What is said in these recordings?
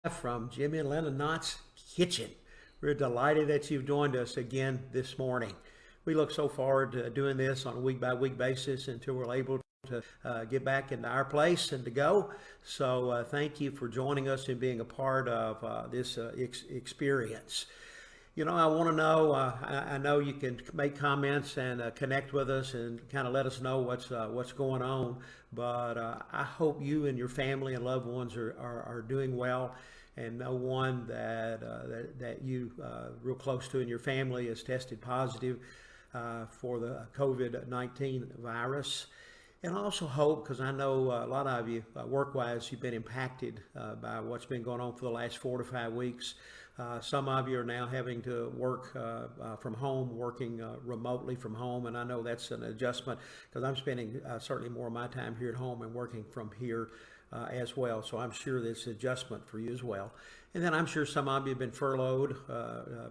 From Jimmy and Lena Knott's kitchen. We're delighted that you've joined us again this morning. We look so forward to doing this on a week by week basis until we're able to get back into our place and to go. So thank you for joining us and being a part of this experience. I want to know. I know you can make comments and connect with us and kind of let us know what's going on. But I hope you and your family and loved ones are doing well, and no one that you real close to in your family is tested positive for the COVID-19 virus. And I also hope, because I know a lot of you, work-wise, you've been impacted by what's been going on for the last 4 to 5 weeks. Some of you are now having to work from home, working remotely from home, and I know that's an adjustment because I'm spending certainly more of my time here at home and working from here as well. So I'm sure this adjustment for you as well. And then I'm sure some of you have been furloughed,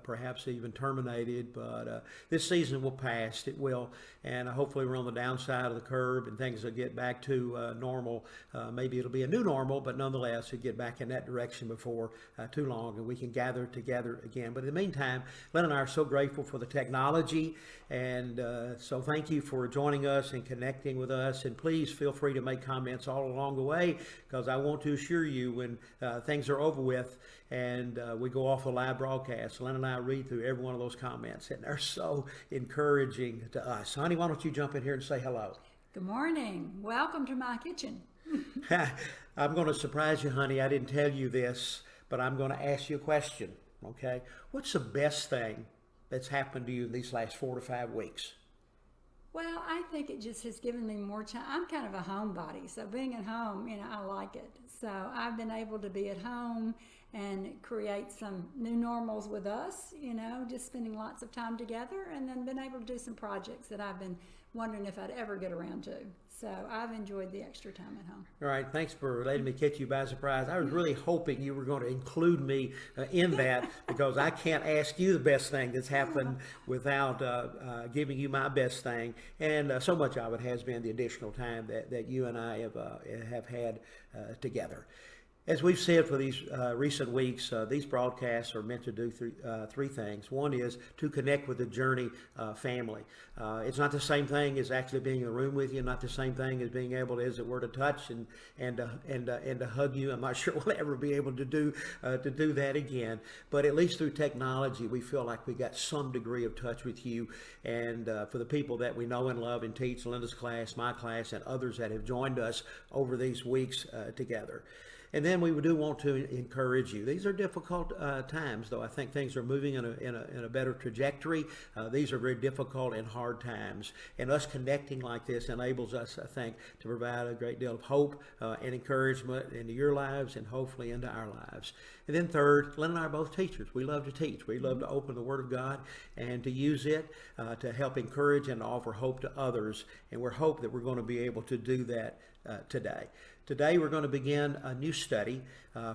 perhaps even terminated, but this season will pass. It will, and hopefully we're on the downside of the curve and things will get back to normal. Maybe it'll be a new normal, but nonetheless, it'll get back in that direction before too long, and we can gather together again. But in the meantime, Len and I are so grateful for the technology, and so thank you for joining us and connecting with us. And please feel free to make comments all along the way, because I want to assure you when things are over with and we go off the live broadcast, Len and I read through every one of those comments, and they're so encouraging to us. Honey, why don't you jump in here and say hello? Good morning. Welcome to my kitchen. I'm going to surprise you, honey. I didn't tell you this, but I'm going to ask you a question, okay? What's the best thing that's happened to you in these last 4 to 5 weeks? Well, I think it just has given me more time. I'm kind of a homebody, so being at home, I like it. So I've been able to be at home and create some new normals with us, just spending lots of time together, and then been able to do some projects that I've been wondering if I'd ever get around to. So I've enjoyed the extra time at home. All right, thanks for letting me catch you by surprise. I was really hoping you were going to include me in that because I can't ask you the best thing that's happened without giving you my best thing. And so much of it has been the additional time that you and I have had together. As we've said for these recent weeks, these broadcasts are meant to do three things. One is to connect with the Journey family. It's not the same thing as actually being in the room with you, not the same thing as being able to, as it were, to touch and to hug you. I'm not sure we'll ever be able to do that again, but at least through technology, we feel like we got some degree of touch with you. And for the people that we know and love and teach, Linda's class, my class, and others that have joined us over these weeks together. And then we do want to encourage you. These are difficult times, though I think things are moving in a better trajectory. These are very difficult and hard times. And us connecting like this enables us, I think, to provide a great deal of hope and encouragement into your lives and hopefully into our lives. And then third, Len and I are both teachers. We love to teach. We love to open the Word of God and to use it to help encourage and offer hope to others. And we're hoping that we're going to be able to do that today. Today we're going to begin a new study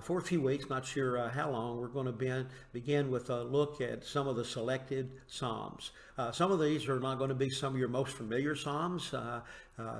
for a few weeks, not sure how long. We're going to begin with a look at some of the selected Psalms. Some of these are not going to be some of your most familiar Psalms.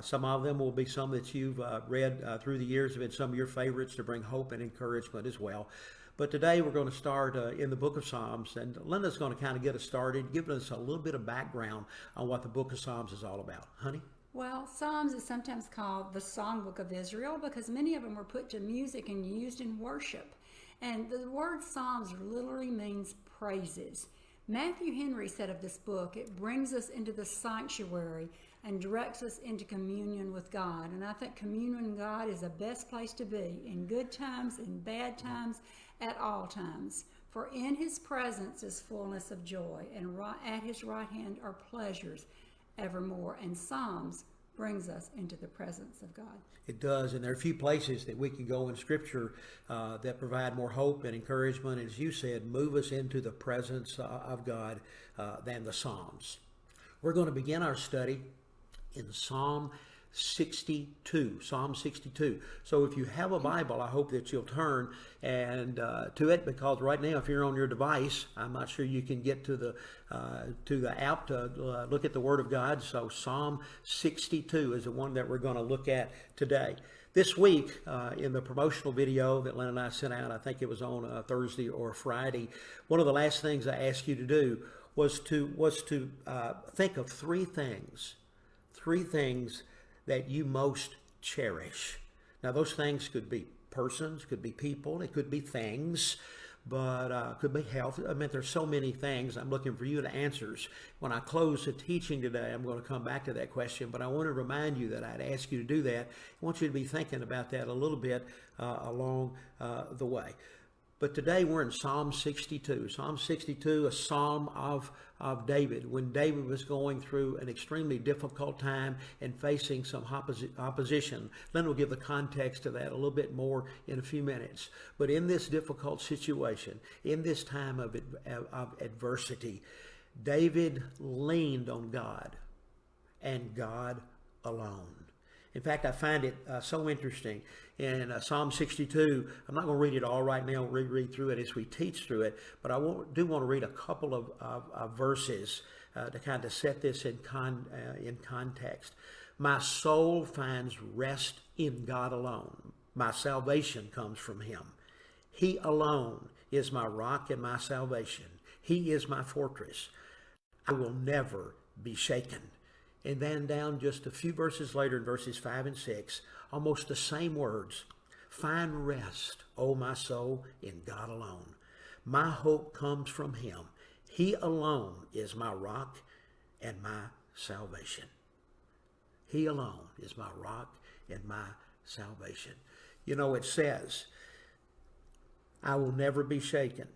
Some of them will be some that you've read through the years, have been some of your favorites to bring hope and encouragement as well. But today we're going to start in the book of Psalms, and Linda's going to kind of get us started, giving us a little bit of background on what the book of Psalms is all about. Honey? Well, Psalms is sometimes called the Songbook of Israel because many of them were put to music and used in worship. And the word Psalms literally means praises. Matthew Henry said of this book, it brings us into the sanctuary and directs us into communion with God. And I think communion with God is the best place to be in good times, in bad times, at all times. For in his presence is fullness of joy, and at his right hand are pleasures evermore. And Psalms brings us into the presence of God. It does, and there are a few places that we can go in Scripture that provide more hope and encouragement, as you said, move us into the presence of God than the Psalms. We're going to begin our study in Psalm 62. So if you have a Bible, I hope that you'll turn and to it, because right now, if you're on your device, I'm not sure you can get to the app to look at the Word of God. So Psalm 62 is the one that we're going to look at today. This week, in the promotional video that Lynn and I sent out, I think it was on Thursday or Friday, one of the last things I asked you to do was to think of three things that you most cherish. Now, those things could be persons, could be people, it could be things, but could be health. I mean, there's so many things. I'm looking for you to answers. When I close the teaching today, I'm going to come back to that question, but I want to remind you that I'd ask you to do that. I want you to be thinking about that a little bit along the way. But today we're in Psalm 62. Psalm 62, a psalm of David, when David was going through an extremely difficult time and facing some opposition. Lynn will give the context to that a little bit more in a few minutes. But in this difficult situation, in this time of adversity, David leaned on God and God alone. In fact, I find it so interesting. In Psalm 62, I'm not going to read it all right now, reread through it as we teach through it, but I do want to read a couple of verses to kind of set this in context. My soul finds rest in God alone. My salvation comes from him. He alone is my rock and my salvation. He is my fortress. I will never be shaken. And then down just a few verses later in verses 5 and 6, almost the same words. Find rest, O my soul, in God alone. My hope comes from him. He alone is my rock and my salvation. He alone is my rock and my salvation. You know, it says, I will never be shaken.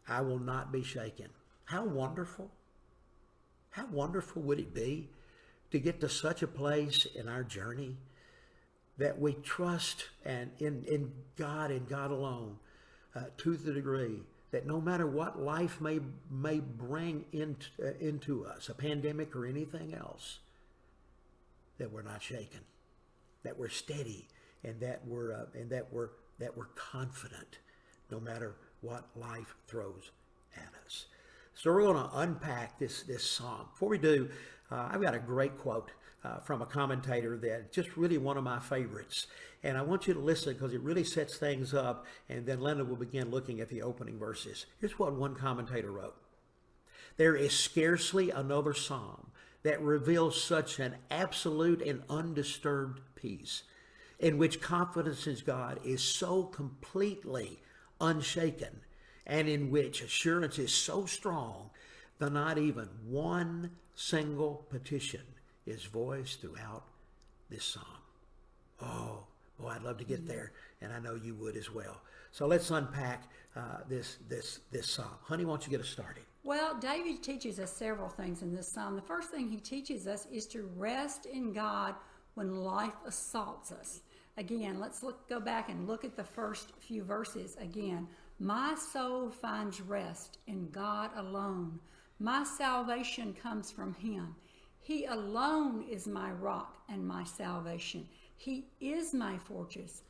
I will not be shaken. How wonderful. How wonderful would it be to get to such a place in our journey that we trust in God and God alone to the degree that no matter what life may bring into us, a pandemic or anything else, that we're not shaken, that we're steady, and that we're confident, no matter what life throws at us. So we're going to unpack this psalm. Before we do, I've got a great quote from a commentator that just really one of my favorites. And I want you to listen because it really sets things up. And then Linda will begin looking at the opening verses. Here's what one commentator wrote. There is scarcely another psalm that reveals such an absolute and undisturbed peace, in which confidence in God is so completely unshaken, and in which assurance is so strong that not even one single petition is voiced throughout this psalm. Oh, boy, I'd love to get there, and I know you would as well. So let's unpack this psalm. Honey, why don't you get us started? Well, David teaches us several things in this psalm. The first thing he teaches us is to rest in God when life assaults us. Again, let's go back and look at the first few verses again. My soul finds rest in God alone. My salvation comes from him. He alone is my rock and my salvation. He is my fortress.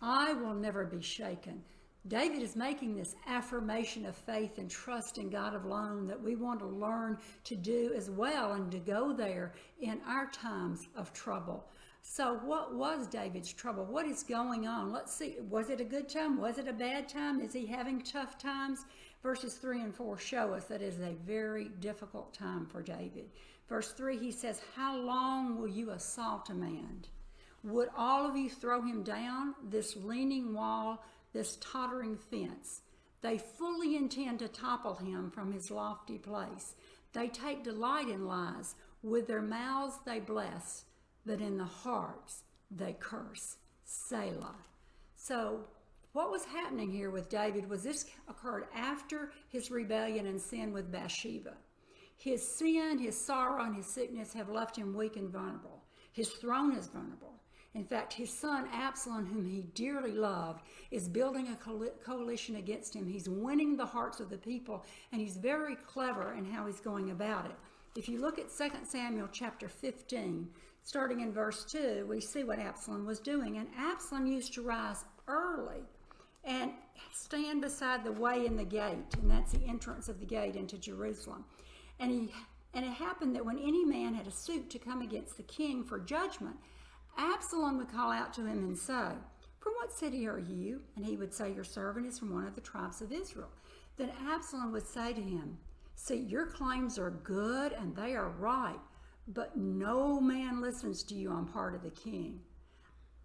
I will never be shaken. David is making this affirmation of faith and trust in God alone that we want to learn to do as well and to go there in our times of trouble. So what was David's trouble? What is going on? Let's see. Was it a good time? Was it a bad time? Is he having tough times? Verses 3 and 4 show us that it is a very difficult time for David. Verse 3, he says, how long will you assault a man? Would all of you throw him down, this leaning wall, this tottering fence? They fully intend to topple him from his lofty place. They take delight in lies. With their mouths they bless, but in the hearts they curse. Selah. So what was happening here with David was this occurred after his rebellion and sin with Bathsheba. His sin, his sorrow, and his sickness have left him weak and vulnerable. His throne is vulnerable. In fact, his son Absalom, whom he dearly loved, is building a coalition against him. He's winning the hearts of the people, and he's very clever in how he's going about it. If you look at 2 Samuel chapter 15, starting in verse 2, we see what Absalom was doing. And Absalom used to rise early and stand beside the way in the gate, and that's the entrance of the gate into Jerusalem. And it happened that when any man had a suit to come against the king for judgment, Absalom would call out to him and say, "From what city are you?" And he would say, "Your servant is from one of the tribes of Israel." Then Absalom would say to him, "See, your claims are good and they are right, but no man listens to you on part of the king.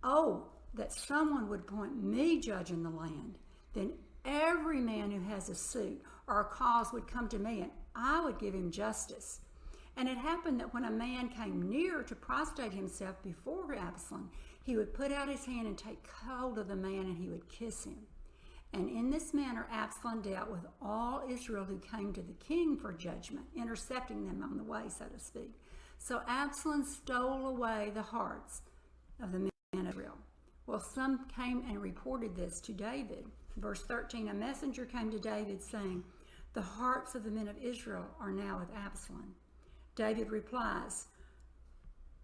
Oh, that someone would appoint me judge in the land. Then every man who has a suit or a cause would come to me, and I would give him justice." And it happened that when a man came near to prostrate himself before Absalom, he would put out his hand and take hold of the man, and he would kiss him. And in this manner Absalom dealt with all Israel who came to the king for judgment, intercepting them on the way, so to speak. So Absalom stole away the hearts of the men of Israel. Well, some came and reported this to David. Verse 13, a messenger came to David saying, "The hearts of the men of Israel are now with Absalom." David replies,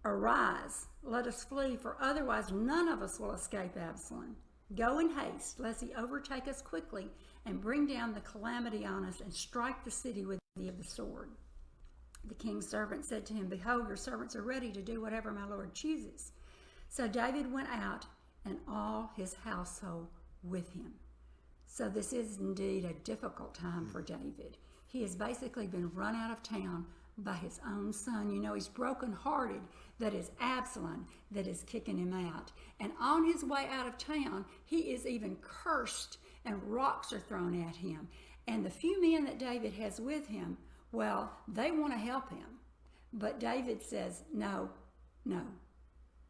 "Arise, let us flee, for otherwise none of us will escape Absalom. Go in haste, lest he overtake us quickly and bring down the calamity on us and strike the city with the sword." The king's servant said to him, "Behold, your servants are ready to do whatever my lord chooses." So David went out, and all his household with him. So this is indeed a difficult time for David. He has basically been run out of town by his own son. You know, he's brokenhearted that it's Absalom that is kicking him out. And on his way out of town, he is even cursed and rocks are thrown at him. And the few men that David has with him, well, they want to help him. But David says, no,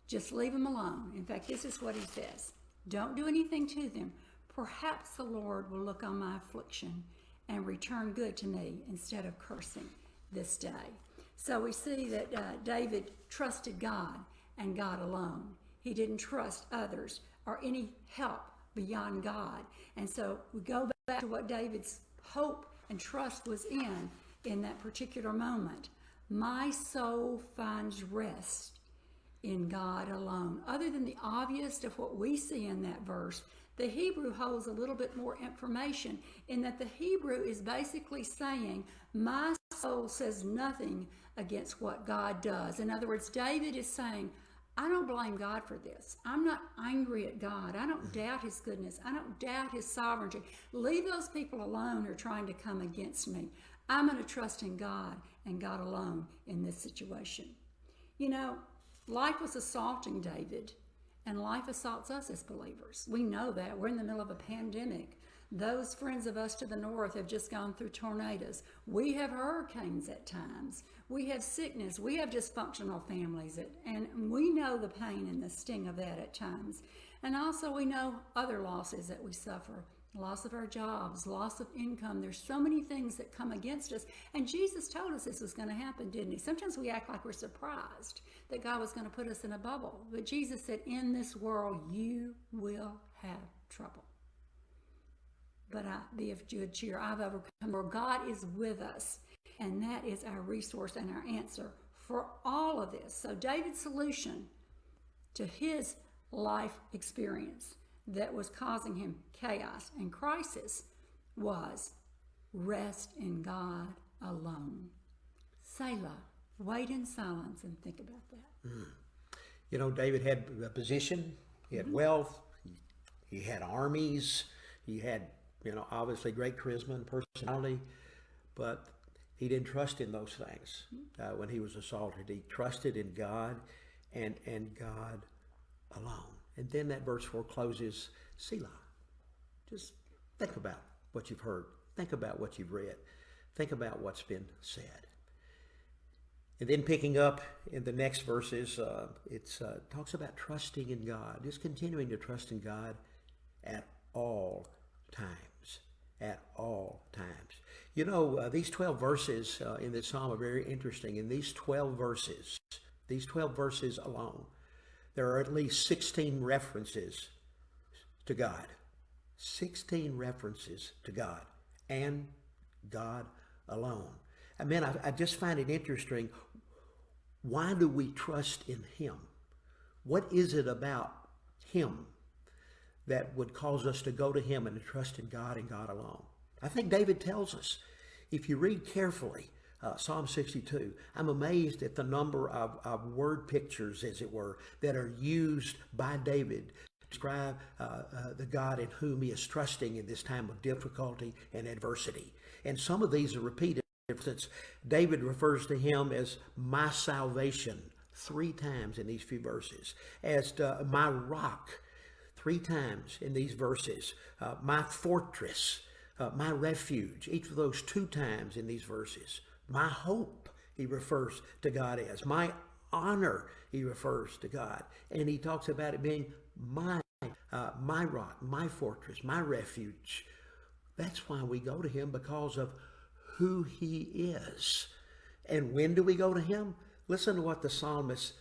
just leave them alone. In fact, this is what he says: "Don't do anything to them. Perhaps the Lord will look on my affliction and return good to me instead of cursing this day." So we see that David trusted God and God alone. He didn't trust others or any help beyond God. And so we go back to what David's hope and trust was in that particular moment. My soul finds rest in God alone. Other than the obvious of what we see in that verse, the Hebrew holds a little bit more information in that the Hebrew is basically saying, my soul says nothing against what God does. In other words, David is saying, I don't blame God for this. I'm not angry at God. I don't doubt his goodness. I don't doubt his sovereignty. Leave those people alone who are trying to come against me. I'm going to trust in God and God alone in this situation. You know, life was assaulting David, and life assaults us as believers. We know that. We're in the middle of a pandemic. Those friends of us to the north have just gone through tornadoes. We have hurricanes at times. We have sickness. We have dysfunctional families. And we know the pain and the sting of that at times. And also we know other losses that we suffer. Loss of our jobs, loss of income. There's so many things that come against us. And Jesus told us this was going to happen, didn't he? Sometimes we act like we're surprised that God was going to put us in a bubble. But Jesus said, in this world, you will have trouble. But be of good cheer. I've overcome. For God is with us. And that is our resource and our answer for all of this. So David's solution to his life experience that was causing him chaos and crisis was rest in God alone. Selah. Wait in silence and think about that. You know, David had a position, he had wealth, he had armies, he had, obviously great charisma and personality, but he didn't trust in those things when he was assaulted. He trusted in God and God alone. And then that verse 4 closes, Selah. Just think about what you've heard. Think about what you've read. Think about what's been said. And then picking up in the next verses, it talks about trusting in God, just continuing to trust in God at all times. At all times. You know, these 12 verses in this psalm are very interesting. In these 12 verses alone, there are at least 16 references to God. 16 references to God and God alone. I mean, I just find it interesting. Why do we trust in him? What is it about him that would cause us to go to him and to trust in God and God alone? I think David tells us, if you read carefully Psalm 62. I'm amazed at the number of word pictures, as it were, that are used by David to describe the God in whom he is trusting in this time of difficulty and adversity. And some of these are repeated. For instance, David refers to him as my salvation 3 times in these few verses, as my rock 3 times in these verses, my fortress, my refuge, each of those 2 times in these verses. My hope, he refers to God as. My honor, he refers to God. And he talks about it being my rock, my fortress, my refuge. That's why we go to him, because of who he is. And when do we go to him? Listen to what the psalmist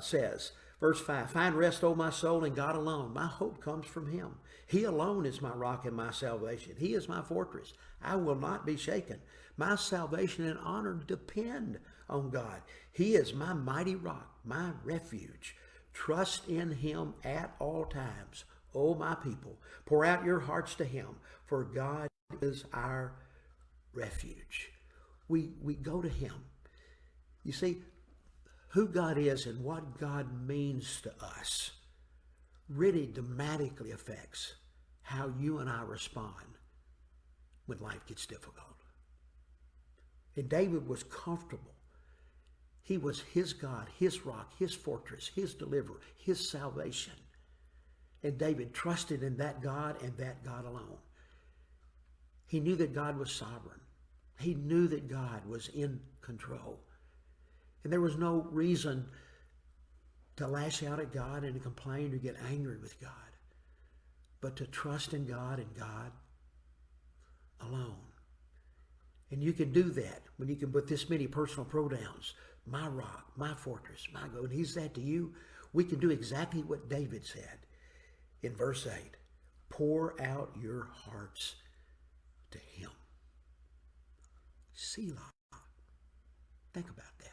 says. Verse 5, find rest, O my soul, in God alone. My hope comes from him. He alone is my rock and my salvation. He is my fortress. I will not be shaken. My salvation and honor depend on God. He is my mighty rock, my refuge. Trust in him at all times. O my people, pour out your hearts to him, for God is our refuge. We go to him. You see, who God is and what God means to us really dramatically affects how you and I respond when life gets difficult. And David was comfortable. He was his God, his rock, his fortress, his deliverer, his salvation. And David trusted in that God and that God alone. He knew that God was sovereign. He knew that God was in control. And there was no reason to lash out at God and to complain or get angry with God, but to trust in God and God alone. And you can do that when you can put this many personal pronouns: my rock, my fortress, my God. And he's that to you. We can do exactly what David said in verse 8. Pour out your hearts to him. Selah. Think about that.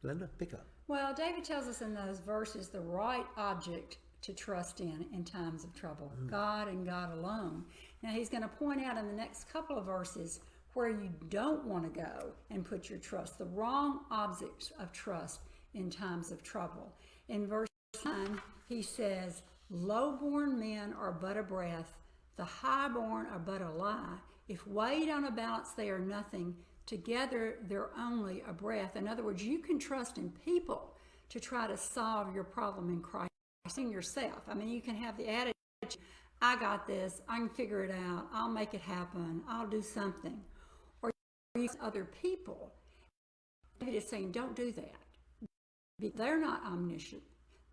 Linda, pick up. Well, David tells us in those verses the right object to trust in times of trouble, God and God alone. Now he's going to point out in the next couple of verses where you don't want to go and put your trust, the wrong objects of trust in times of trouble. In verse 9, he says, low-born men are but a breath, the high-born are but a lie. If weighed on a balance, they are nothing. Together, they're only a breath. In other words, you can trust in people to try to solve your problem in Christ, in yourself. I mean, you can have the attitude, I got this, I can figure it out, I'll make it happen, I'll do something. Or you use other people. David is saying, don't do that. They're not omniscient.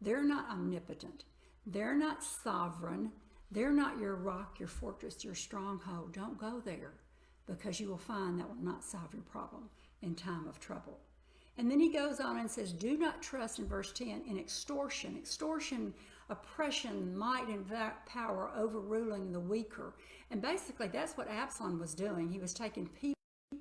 They're not omnipotent. They're not sovereign. They're not your rock, your fortress, your stronghold. Don't go there, because you will find that will not solve your problem in time of trouble. And then he goes on and says, do not trust, in verse 10, in extortion. Extortion, oppression, might, and power overruling the weaker. And basically that's what Absalom was doing. He was taking people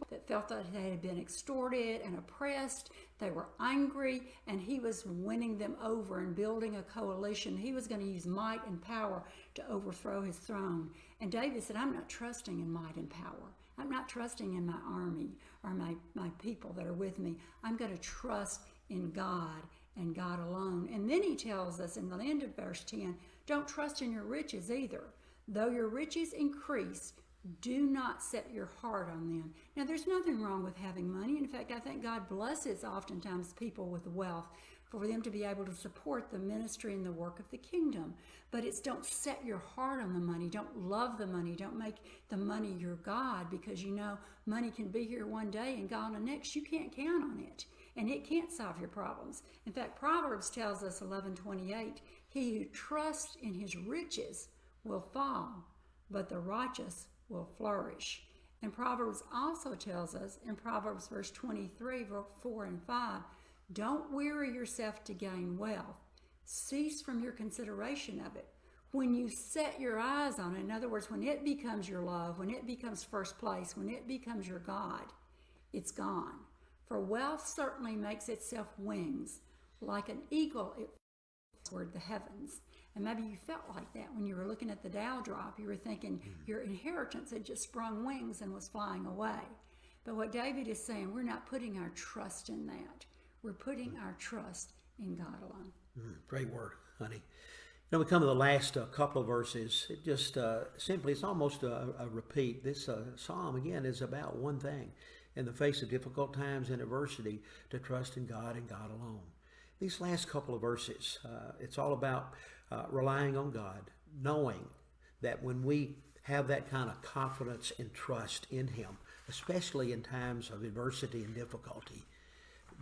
that felt that they had been extorted and oppressed. They were angry, and he was winning them over and building a coalition. He was going to use might and power to overthrow his throne. And David said, I'm not trusting in might and power. I'm not trusting in my army or my people that are with me. I'm going to trust in God and God alone. And then he tells us in the end of verse 10, don't trust in your riches either. Though your riches increase, do not set your heart on them. Now, there's nothing wrong with having money. In fact, I think God blesses oftentimes people with wealth for them to be able to support the ministry and the work of the kingdom. But it's don't set your heart on the money. Don't love the money. Don't make the money your God, because you know money can be here one day and gone the next. You can't count on it, and it can't solve your problems. In fact, Proverbs tells us, 11:28, he who trusts in his riches will fall, but the righteous will flourish. And Proverbs also tells us in Proverbs verse 23, 4 and 5, don't weary yourself to gain wealth. Cease from your consideration of it. When you set your eyes on it, in other words, when it becomes your love, when it becomes first place, when it becomes your God, it's gone. For wealth certainly makes itself wings. Like an eagle, it flies toward the heavens. And maybe you felt like that when you were looking at the Dow drop. You were thinking your inheritance had just sprung wings and was flying away. But what David is saying, we're not putting our trust in that. We're putting our trust in God alone. Great word, honey. Now we come to the last couple of verses. It just simply, it's almost a repeat. This psalm, again, is about one thing. In the face of difficult times and adversity, to trust in God and God alone. These last couple of verses, it's all about relying on God, knowing that when we have that kind of confidence and trust in Him, especially in times of adversity and difficulty,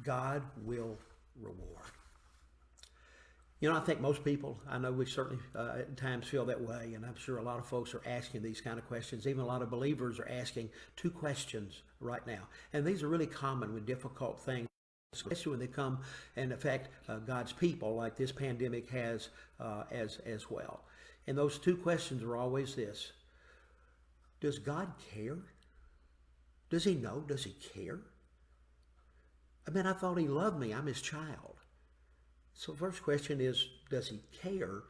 God will reward. You know, I think most people, I know we certainly at times feel that way, and I'm sure a lot of folks are asking these kind of questions. Even a lot of believers are asking two questions right now. And these are really common with difficult things, especially when they come and affect God's people like this pandemic has as well. And those two questions are always this: does God care? Does He know? Does He care? I mean, I thought He loved me. I'm His child. So the first question is, does He care?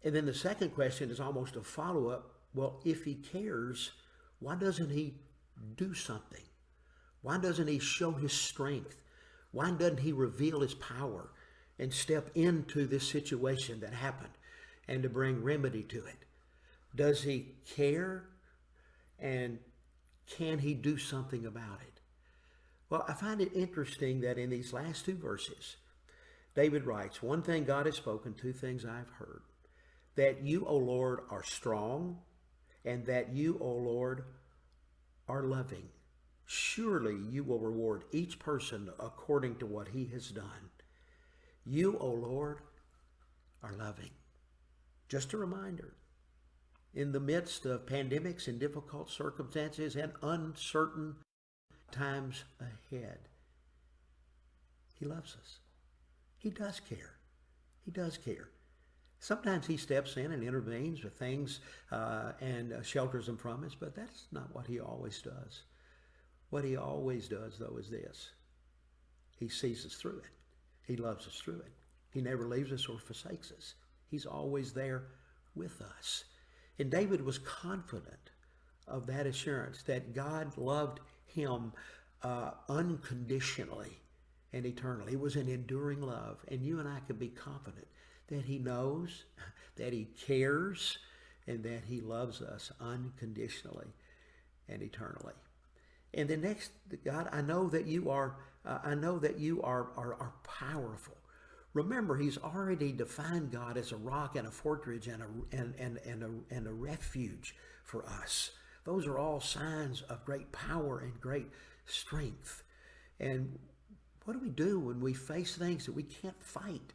And then the second question is almost a follow-up. Well, if He cares, why doesn't He do something? Why doesn't He show His strength? Why doesn't He reveal His power and step into this situation that happened and to bring remedy to it? Does He care? And can He do something about it? Well, I find it interesting that in these last two verses, David writes, one thing God has spoken, two things I've heard, that you, O Lord, are strong, and that you, O Lord, are loving. Surely you will reward each person according to what he has done. You, O Lord, are loving. Just a reminder, in the midst of pandemics and difficult circumstances and uncertain times ahead, He loves us. He does care. He does care. Sometimes He steps in and intervenes with things and shelters them from us, but that's not what He always does. What He always does, though, is this: He sees us through it. He loves us through it. He never leaves us or forsakes us. He's always there with us. And David was confident of that assurance that God loved him unconditionally and eternally. It was an enduring love. And you and I can be confident that He knows, that He cares, and that He loves us unconditionally and eternally. And the next, God, I know that you are powerful. Remember, He's already defined God as a rock and a fortress and a refuge for us. Those are all signs of great power and great strength. And what do we do when we face things that we can't fight?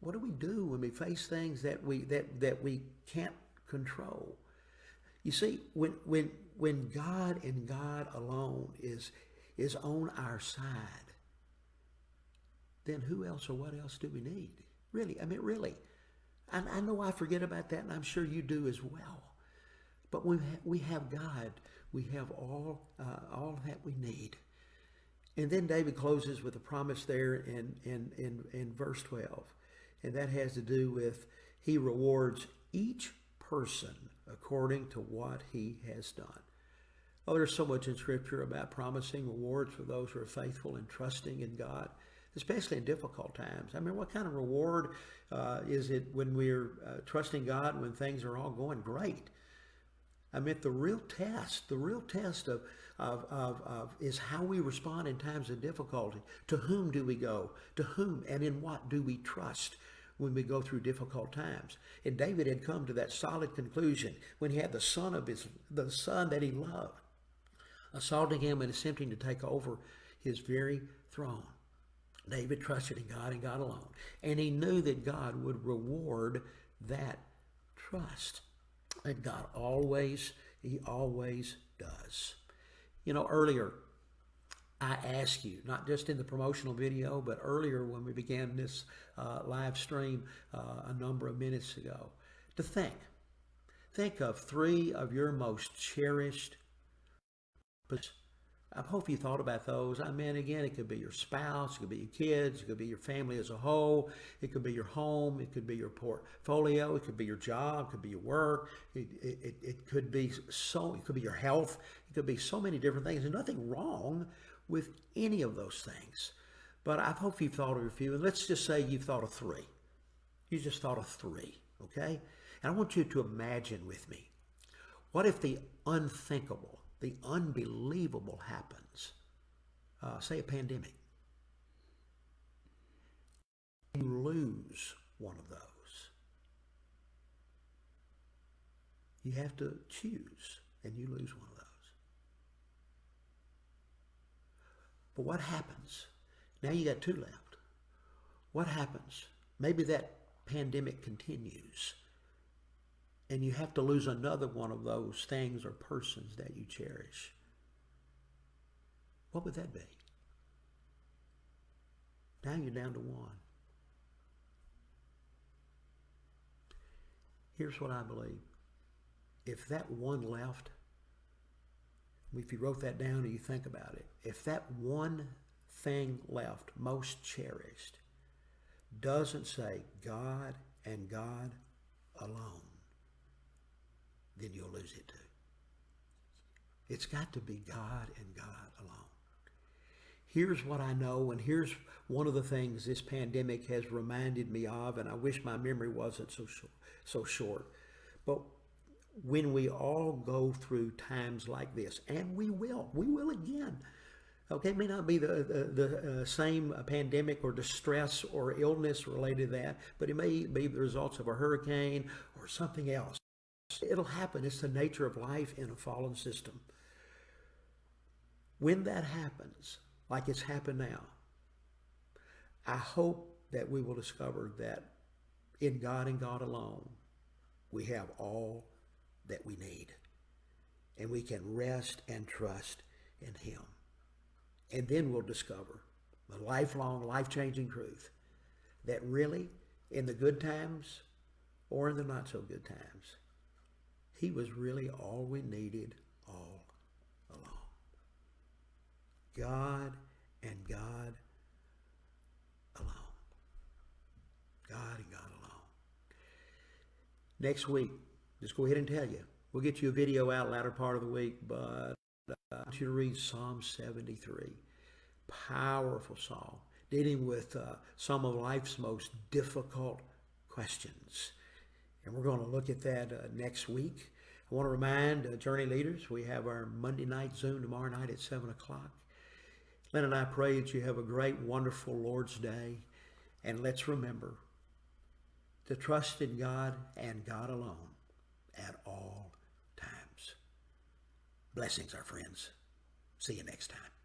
What do we do when we face things that we can't control? You see, when God and God alone is on our side, then who else or what else do we need? Really, I mean, really. I know I forget about that, and I'm sure you do as well. But when we have God, we have all that we need. And then David closes with a promise there in verse 12. And that has to do with He rewards each person according to what he has done. Oh, there's so much in Scripture about promising rewards for those who are faithful and trusting in God, especially in difficult times. I mean, what kind of reward is it when we're trusting God when things are all going great? I mean, the real test of is how we respond in times of difficulty. To whom do we go? To whom and in what do we trust when we go through difficult times? And David had come to that solid conclusion when he had the son that he loved assaulting him and attempting to take over his very throne. David trusted in God and God alone, and he knew that God would reward that trust. And God always does. You know, earlier I asked you, not just in the promotional video, but earlier when we began this live stream a number of minutes ago, to think of 3 of your most cherished possessions. I hope you thought about those. I mean, again, it could be your spouse, it could be your kids, it could be your family as a whole, it could be your home, it could be your portfolio, it could be your job, it could be your work, it could be it could be your health, it could be so many different things. There's nothing wrong with any of those things. But I hope you've thought of a few, and let's just say you've thought of three. You just thought of three, okay? And I want you to imagine with me, what if the unthinkable, the unbelievable happens, say a pandemic. You lose one of those. You have to choose, and you lose one of those. But what happens? Now you got two left. What happens? Maybe that pandemic continues, and you have to lose another one of those things or persons that you cherish. What would that be? Now you're down to one. Here's what I believe. If that one left, if you wrote that down and you think about it, if that one thing left, most cherished, doesn't say God and God alone, then you'll lose it too. It's got to be God and God alone. Here's what I know, and here's one of the things this pandemic has reminded me of, and I wish my memory wasn't so short. But when we all go through times like this, and we will again. Okay, it may not be the same pandemic or distress or illness related to that, but it may be the results of a hurricane or something else. It'll happen. It's the nature of life in a fallen system. When that happens, like it's happened now, I hope that we will discover that in God and God alone, we have all that we need. And we can rest and trust in Him. And then we'll discover the lifelong, life-changing truth that really, in the good times or in the not-so-good times, He was really all we needed all along. God and God alone. God and God alone. Next week, just go ahead and tell you. We'll get you a video out latter part of the week, but I want you to read Psalm 73. Powerful psalm, dealing with some of life's most difficult questions. And we're going to look at that next week. I want to remind Journey Leaders, we have our Monday night Zoom tomorrow night at 7 o'clock. Lynn and I pray that you have a great, wonderful Lord's Day. And let's remember to trust in God and God alone at all times. Blessings, our friends. See you next time.